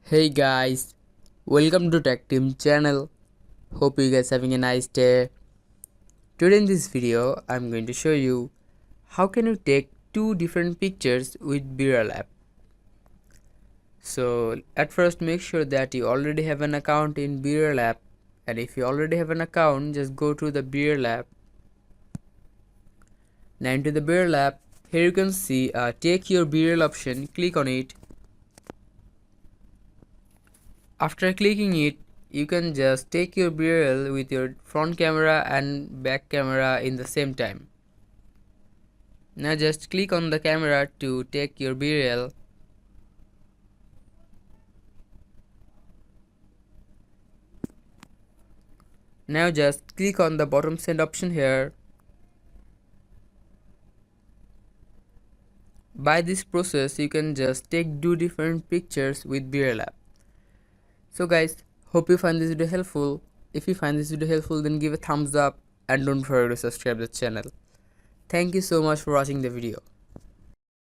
Hey guys, welcome to Tech Team channel. Hope you guys having a nice day. Today in this video, I'm going to show you how can you take two different pictures with Bereall app. So at first make sure that you already have an account in Bereall app, and if you already have an account, just go to the Bereall app. Now into the Bereall app, here you can see take your Bereall option, click on it. After clicking it, you can just take your Bereall with your front camera and back camera in the same time. Now just click on the camera to take your Bereall. Now just click on the bottom send option here. By this process, you can just take two different pictures with Bereall app. So guys, hope you find this video helpful. If you find this video helpful, then give a thumbs up and don't forget to subscribe the channel. Thank you so much for watching the video.